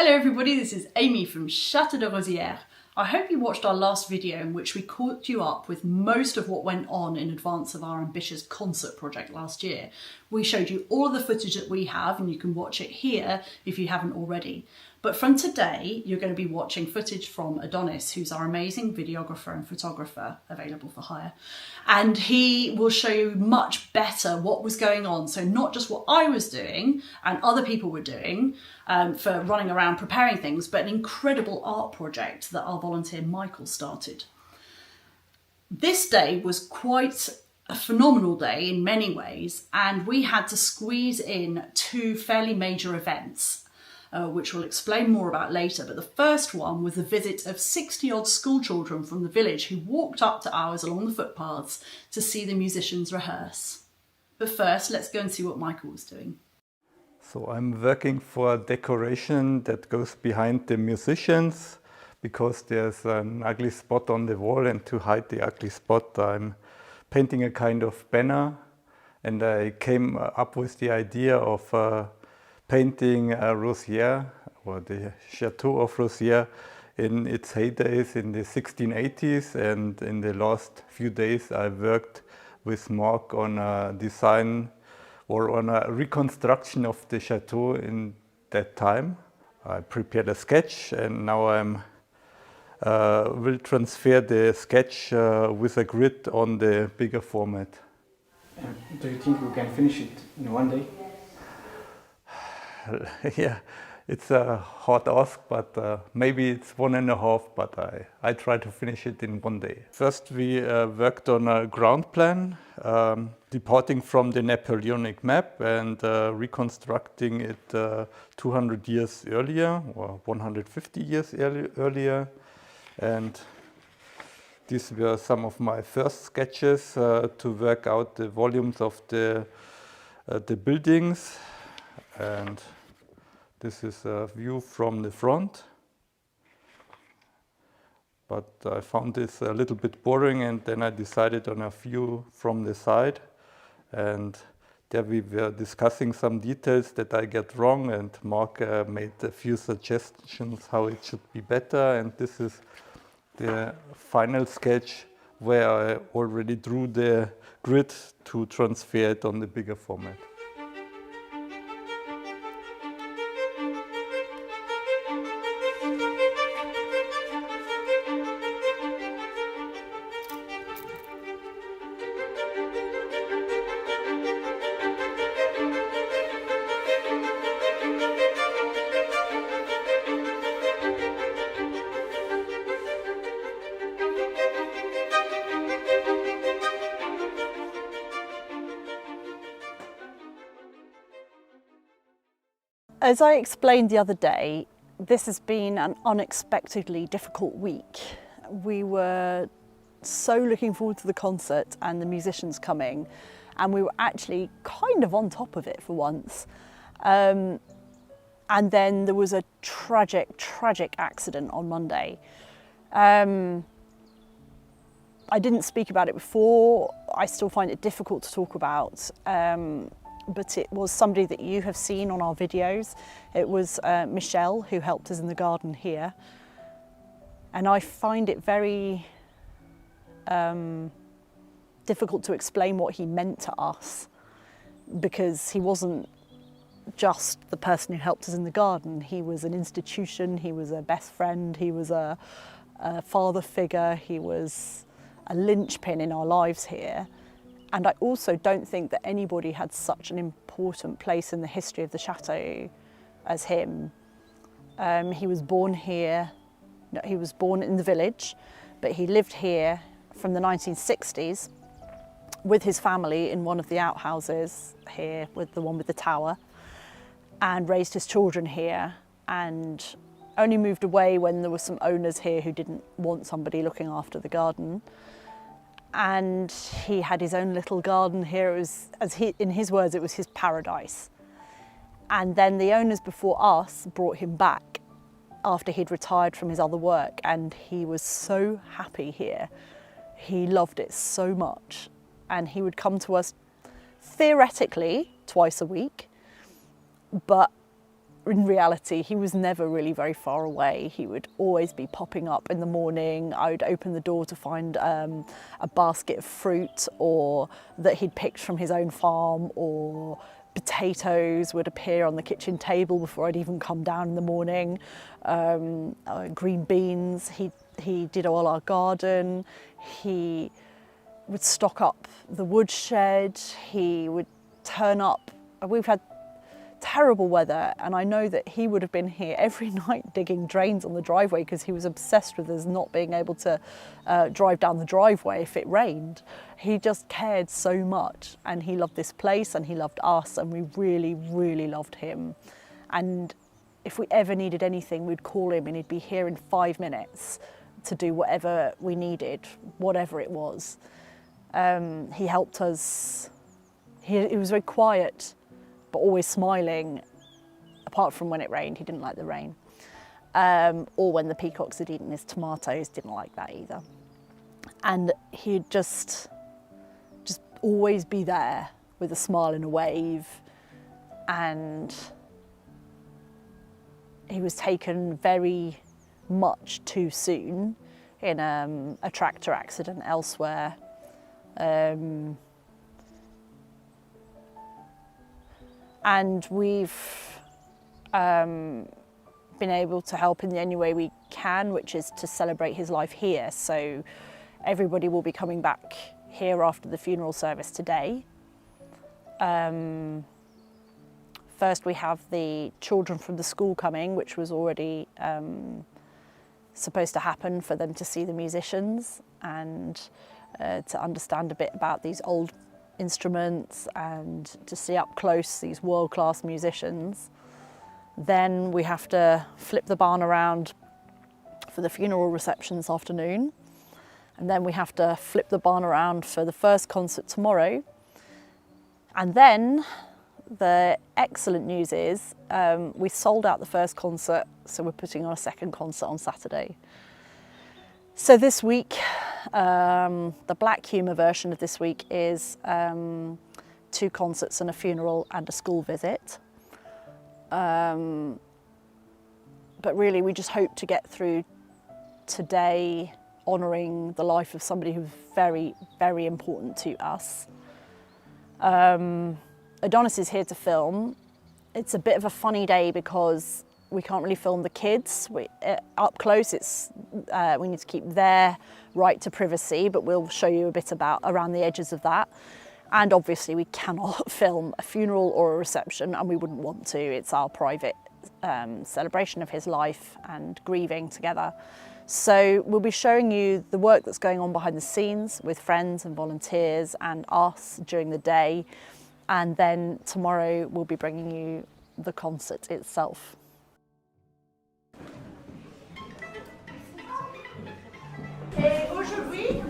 Hello everybody, this is Amy from Chateau de Rosieres. I hope you watched our last video in which we caught you up with most of what went on in advance of our ambitious concert project last year. We showed you all of the footage that we have and you can watch it here if you haven't already. But from today, you're going to be watching footage from Adonis, who's our amazing videographer and photographer available for hire. And he will show you much better what was going on. So not just what I was doing and other people were doing for running around preparing things, but an incredible art project that our volunteer Michael started. This day was quite a phenomenal day in many ways, and we had to squeeze in two fairly major events. Which we'll explain more about later, but the first one was the visit of 60-odd school children from the village who walked up to ours along the footpaths to see the musicians rehearse. But first, let's go and see what Michael was doing. So I'm working for a decoration that goes behind the musicians because there's an ugly spot on the wall, and to hide the ugly spot I'm painting a kind of banner, and I came up with the idea of painting Rosieres, or the Chateau of Rosieres, in its heydays in the 1680s, and in the last few days I worked with Marc on a design or on a reconstruction of the chateau in that time. I prepared a sketch, and now I will transfer the sketch with a grid on the bigger format. Do you think we can finish it in one day? Yeah, it's a hard ask, but maybe it's 1.5, but I try to finish it in one day. First we worked on a ground plan, departing from the Napoleonic map and reconstructing it 200 years earlier, or 150 years earlier. And these were some of my first sketches to work out the volumes of the buildings. And this is a view from the front, but I found this a little bit boring, and then I decided on a view from the side, and there we were discussing some details that I get wrong, and Marc made a few suggestions how it should be better, and this is the final sketch where I already drew the grid to transfer it on the bigger format. As I explained the other day, this has been an unexpectedly difficult week. We were so looking forward to the concert and the musicians coming, and we were actually kind of on top of it for once. And then there was a tragic accident on Monday. I didn't speak about it before. I still find it difficult to talk about. But it was somebody that you have seen on our videos. It was Michelle, who helped us in the garden here. And I find it very difficult to explain what he meant to us, because he wasn't just the person who helped us in the garden. He was an institution, he was a best friend, he was a father figure, he was a linchpin in our lives here. And I also don't think that anybody had such an important place in the history of the chateau as him. He was born here, no, he was born in the village, but he lived here from the 1960s with his family in one of the outhouses here, with the one with the tower, and raised his children here, and only moved away when there were some owners here who didn't want somebody looking after the garden. And he had his own little garden here. It was, in his words, it was his paradise. And then the owners before us brought him back after he'd retired from his other work, and he was so happy here. He loved it so much, and he would come to us theoretically twice a week, but in reality, he was never really very far away. He would always be popping up in the morning. I would open the door to find a basket of fruit or that he'd picked from his own farm, or potatoes would appear on the kitchen table before I'd even come down in the morning. Green beans, he did all our garden. He would stock up the woodshed. He would turn up. We've had terrible weather, and I know that he would have been here every night digging drains on the driveway because he was obsessed with us not being able to drive down the driveway if it rained. He just cared so much, and he loved this place and he loved us, and we really, really loved him. And if we ever needed anything, we'd call him and he'd be here in 5 minutes to do whatever we needed, whatever it was. He helped us. He was very quiet, but always smiling, apart from when it rained. He didn't like the rain. Or when the peacocks had eaten his tomatoes, didn't like that either. And he'd just always be there with a smile and a wave. And he was taken very much too soon in a tractor accident elsewhere. And we've been able to help in the only way we can, which is to celebrate his life here. So everybody will be coming back here after the funeral service today. First we have the children from the school coming, which was already supposed to happen for them to see the musicians and to understand a bit about these old instruments and to see up close these world-class musicians. Then we have to flip the barn around for the funeral reception this afternoon, and then we have to flip the barn around for the first concert tomorrow. And then the excellent news is we sold out the first concert, so we're putting on a second concert on Saturday. So this week, the black humour version of this week is 2 concerts and a funeral and a school visit. But really we just hope to get through today honouring the life of somebody who's very, very important to us. Adonis is here to film. It's a bit of a funny day because we can't really film the kids. Up close, we need to keep their right to privacy, but we'll show you a bit about around the edges of that. And obviously we cannot film a funeral or a reception, and we wouldn't want to. It's our private celebration of his life and grieving together. So we'll be showing you the work that's going on behind the scenes with friends and volunteers and us during the day. And then tomorrow we'll be bringing you the concert itself. Et aujourd'hui,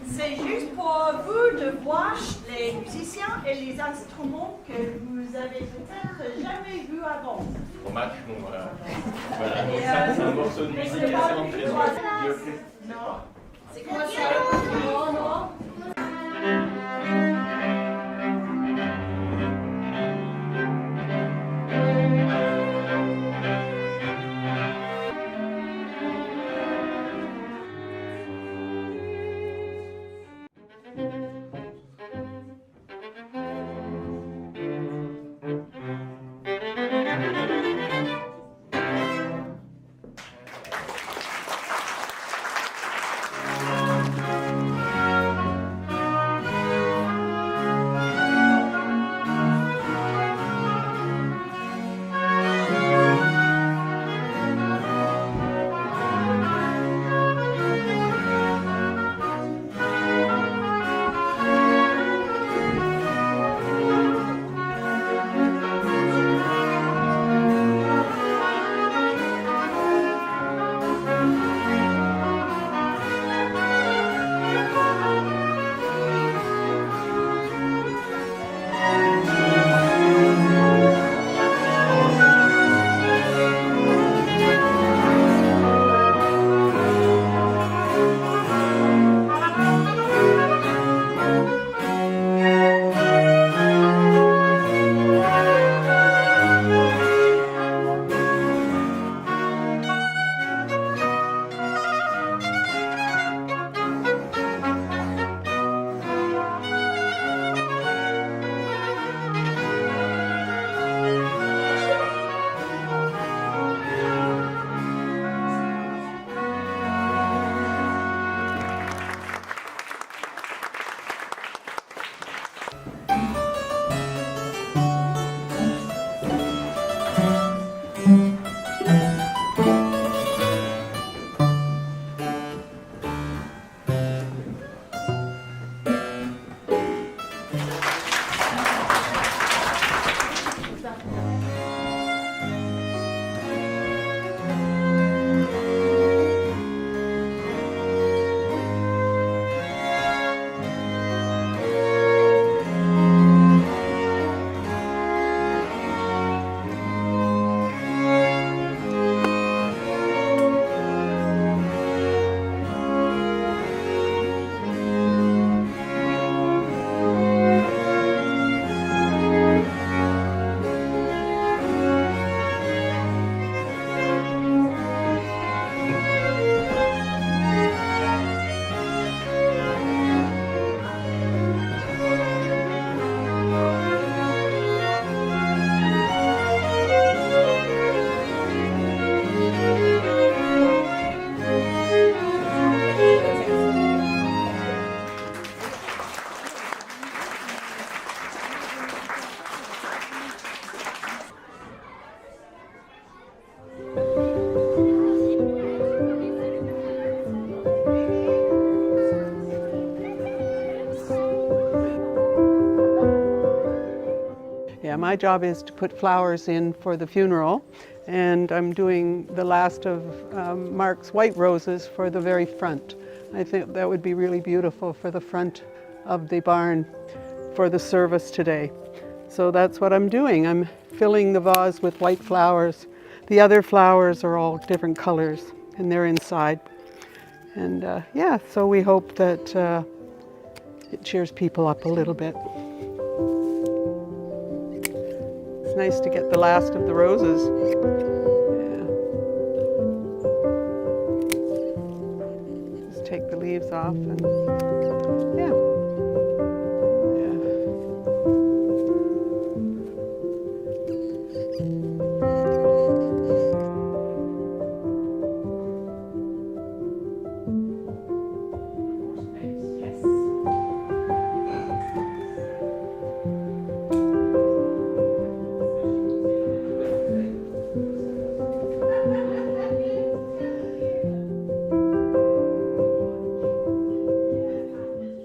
c'est juste pour vous de voir les musiciens et les instruments que vous avez peut-être jamais vus avant. Au match, bon voilà. Voilà, donc ça c'est un morceau de musique excellent très Non. C'est quoi ça? Non, non. my job is to put flowers in for the funeral, and I'm doing the last of Marc's white roses for the very front. I think that would be really beautiful for the front of the barn for the service today. So that's what I'm doing. I'm filling the vase with white flowers. The other flowers are all different colors and they're inside. And yeah, so we hope that it cheers people up a little bit. It's nice to get the last of the roses. Yeah. Just take the leaves off and yeah.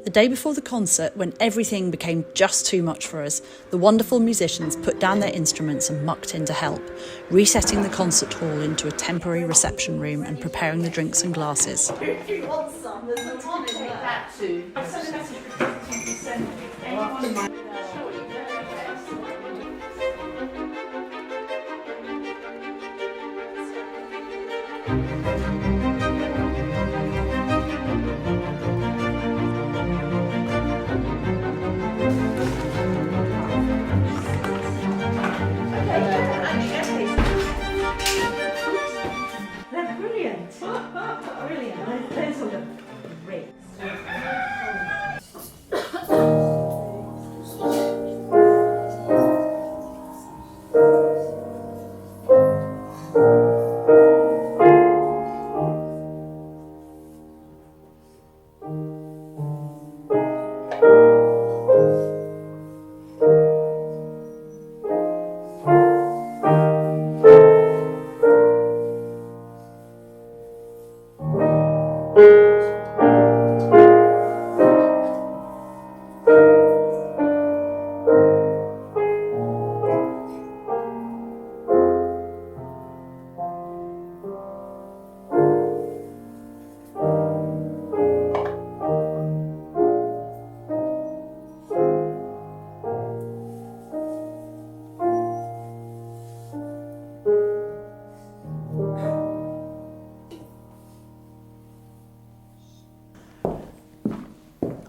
The day before the concert, when everything became just too much for us, the wonderful musicians put down their instruments and mucked in to help, resetting the concert hall into a temporary reception room and preparing the drinks and glasses. If you want some, there's a ton in there. That too. I've sent a message to send anyone. They're brilliant. Brilliant. Those are the great.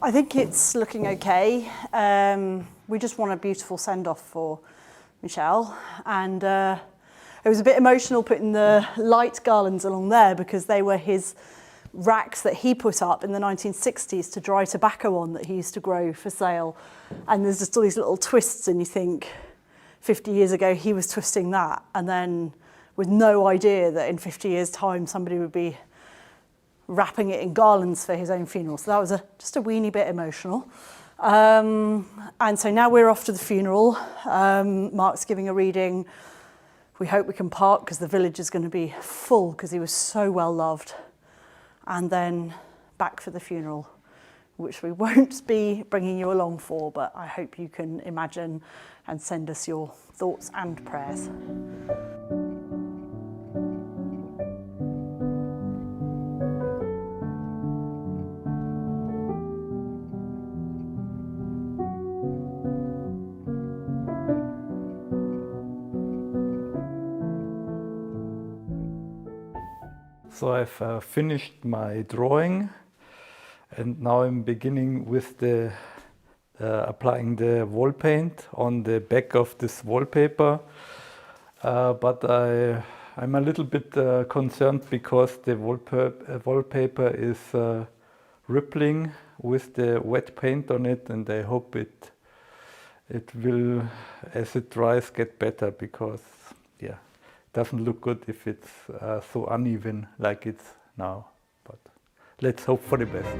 I think it's looking okay. We just want a beautiful send-off for Michel, and it was a bit emotional putting the light garlands along there because they were his racks that he put up in the 1960s to dry tobacco on that he used to grow for sale. And there's just all these little twists, and you think 50 years ago he was twisting that, and then with no idea that in 50 years' time somebody would be wrapping it in garlands for his own funeral. So that was just a weeny bit emotional. And so now we're off to the funeral. Marc's giving a reading. We hope we can park because the village is going to be full because he was so well loved. And then back for the funeral, which we won't be bringing you along for, but I hope you can imagine and send us your thoughts and prayers. So I've finished my drawing, and now I'm beginning with the applying the wall paint on the back of this wallpaper. But I'm a little bit concerned because the wallpaper is rippling with the wet paint on it, and I hope it will, as it dries, get better, because yeah, doesn't look good if it's so uneven like it's now, but let's hope for the best.